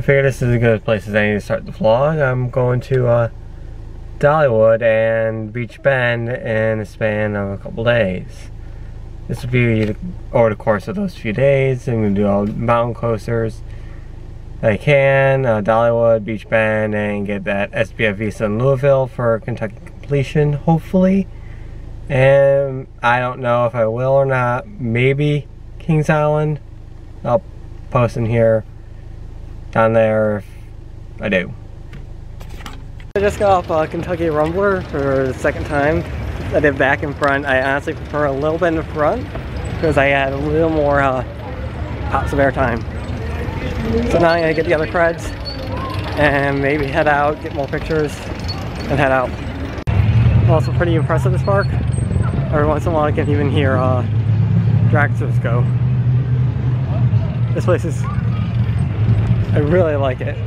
figured this is a good place as any to start the vlog. I'm going to Dollywood and Beech Bend in a span of a couple days. This will be over the course of those few days. I'm going to do all the mountain coasters that I can, Dollywood, Beech Bend, and get that SPF visa in Louisville for Kentucky completion, hopefully. And I don't know if I will or not. Maybe Kings Island. I'll post in here, down there if I do. I just got off Kentucky Rumbler for the second time. I did back and front. I honestly prefer a little bit in the front because I had a little more pops of air time. So now I'm gonna get the other creds and maybe head out, get more pictures, and head out. Also pretty impressed with this park. Every once in a while I can even hear dragsters go. This place is, I really like it.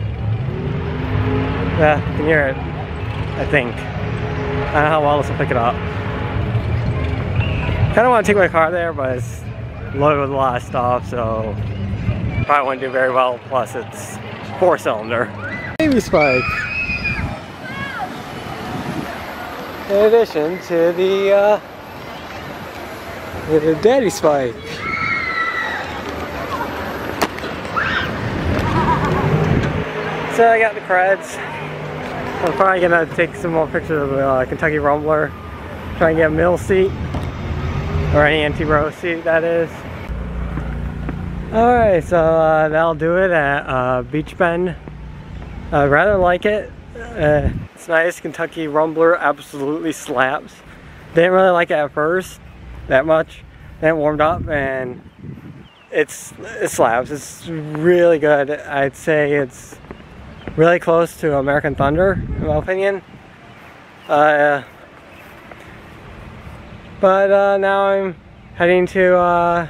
Yeah, you can hear it, I think. I don't know how well this will pick it up. Kinda wanna take my car there, but it's loaded with a lot of stuff, so probably wouldn't do very well. Plus it's 4-cylinder. Baby spike. In addition to the daddy spike. So I got the creds. I'm probably gonna take some more pictures of the Kentucky Rumbler. Try and get a middle seat. Or any anti-row seat, that is. Alright, so that'll do it at Beech Bend. I rather like it. It's nice. Kentucky Rumbler absolutely slaps. Didn't really like it at first that much. Then it warmed up and it slaps. It's really good. I'd say it's really close to American Thunder in my opinion. But now I'm heading to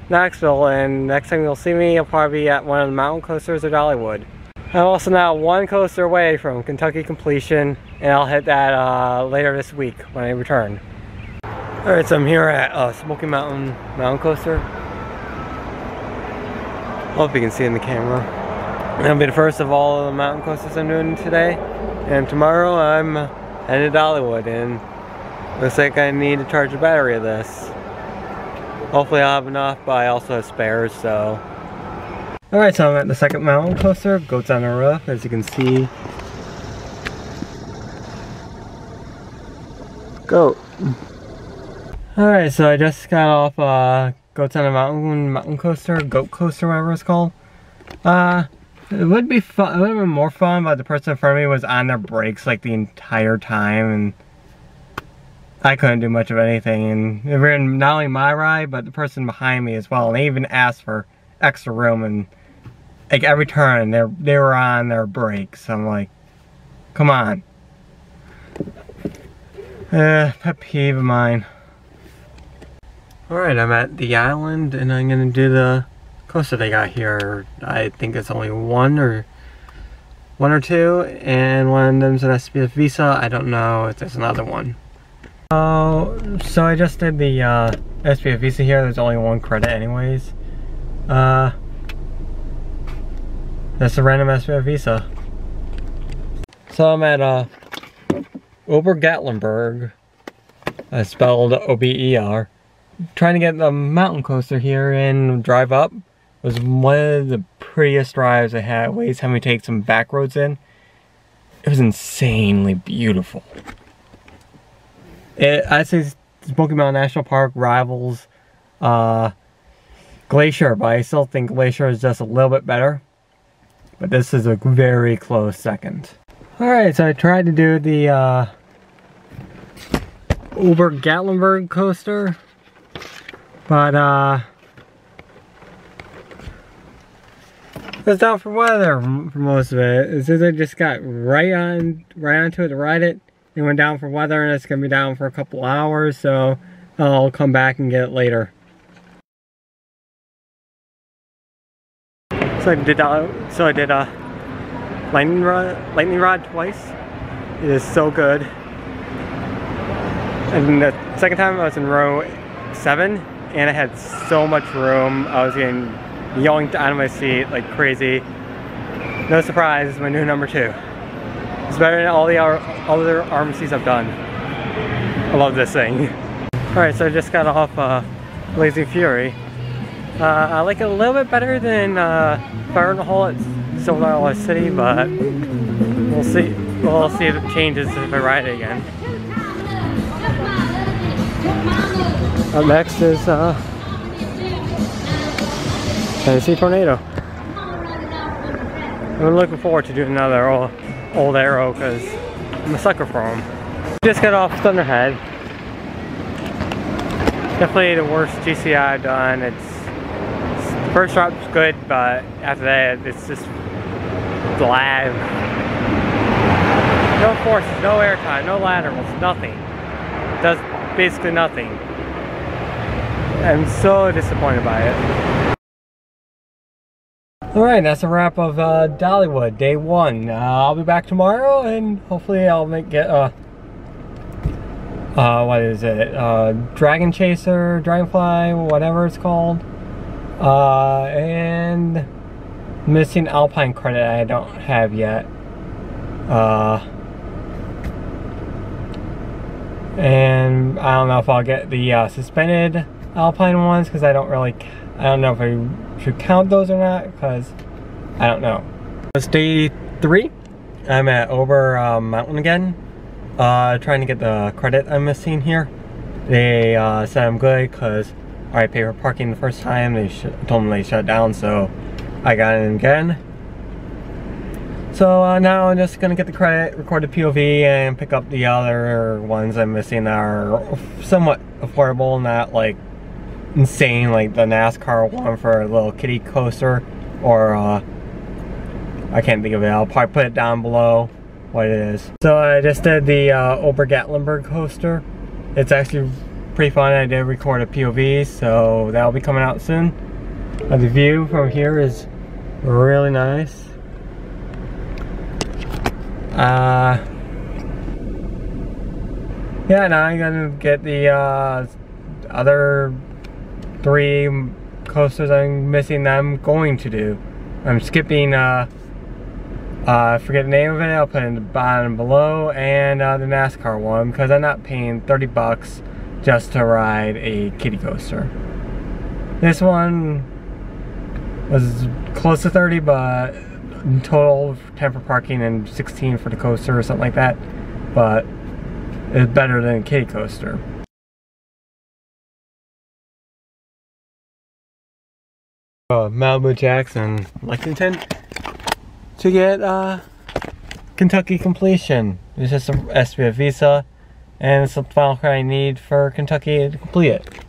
Knoxville, and next time you'll see me, I'll probably be at one of the mountain coasters or Dollywood. I'm also now one coaster away from Kentucky completion, and I'll hit that later this week when I return. Alright, so I'm here at Smoky Mountain Coaster. Hope you can see in the camera. That'll be the first of all of the mountain coasters I'm doing today. And tomorrow I'm headed to Dollywood, and looks like I need to charge the battery of this. Hopefully I'll have enough, but I also have spares, so. Alright, so I'm at the second mountain coaster, Goats on the Roof, as you can see. Goat. Alright, so I just got off Goats on the mountain coaster, Goat coaster, whatever it's called. It would be fun. It would have been more fun, but the person in front of me was on their brakes like the entire time, and I couldn't do much of anything. And it ruined not only my ride, but the person behind me as well. And they even asked for extra room, and like every turn, they were on their brakes. I'm like, come on. Pet peeve of mine. Alright, I'm at the island, and I'm gonna do the coaster they got here. I think it's only one or two, and one of them's an SPF visa. I don't know if there's another one. So I just did the SPF visa here. There's only one credit anyways. That's a random SPF visa. So I'm at Ober-Gatlinburg, spelled O-B-E-R. Trying to get the mountain coaster here and drive up. It was one of the prettiest drives I had. Ways how we take some back roads in. It was insanely beautiful. I'd say Smoky Mountain National Park rivals Glacier, but I still think Glacier is just a little bit better. But this is a very close second. Alright, so I tried to do the Ober-Gatlinburg coaster, but it was down for weather for most of it. As soon as I just got right onto it to ride it, it went down for weather, and it's gonna be down for a couple hours, so I'll come back and get it later. So I did lightning rod twice. It is so good. And the second time I was in row 7, and I had so much room. I was getting yoinked out of my seat like crazy. no surprise, it's my new number 2. It's better than all the other RMCs I've done. I love this thing. Alright, so I just got off Blazing Fury. I like it a little bit better than Fire in the Hole at Silver Dollar City, but we'll see. We'll see if it changes if I ride it again. Up next is Tennessee Tornado. I'm looking forward to doing another old arrow because I'm a sucker for them. Just got off Thunderhead. Definitely the worst GCI I've done. The first drop's good, but after that it's just blah. No forces, no airtime, no laterals, nothing. It does basically nothing. I'm so disappointed by it. Alright, that's a wrap of Dollywood, day 1. I'll be back tomorrow and hopefully I'll get what is it? Dragon Chaser, Dragonfly, whatever it's called. And missing Alpine credit I don't have yet. And I don't know if I'll get the suspended Alpine ones because I don't know if I should count those or not because I don't know. It's day 3. I'm at Ober Mountain again. Trying to get the credit I'm missing here. They said I'm good because I paid for parking the first time. They told me they shut down, so I got in again. So now I'm just gonna get the credit, record the POV, and pick up the other ones I'm missing that are somewhat affordable, not like insane, like the NASCAR one for a little kiddie coaster, or I can't think of it. I'll probably put it down below what it is. So I just did the Ober-Gatlinburg coaster. It's actually pretty fun. I did record a POV, so that'll be coming out soon. The view from here is really nice. Yeah, now I'm gonna get the other 3 coasters I'm missing that I'm going to do. I'm skipping, I forget the name of it, I'll put it in the bottom below, and the NASCAR one, because I'm not paying 30 bucks just to ride a kiddie coaster. This one was close to 30, but in total 10 for parking and 16 for the coaster or something like that, but it's better than a kiddie coaster. Malibu Jacks in Lexington to get Kentucky completion. It's just a SPF visa, and it's the final credit I need for Kentucky to complete it.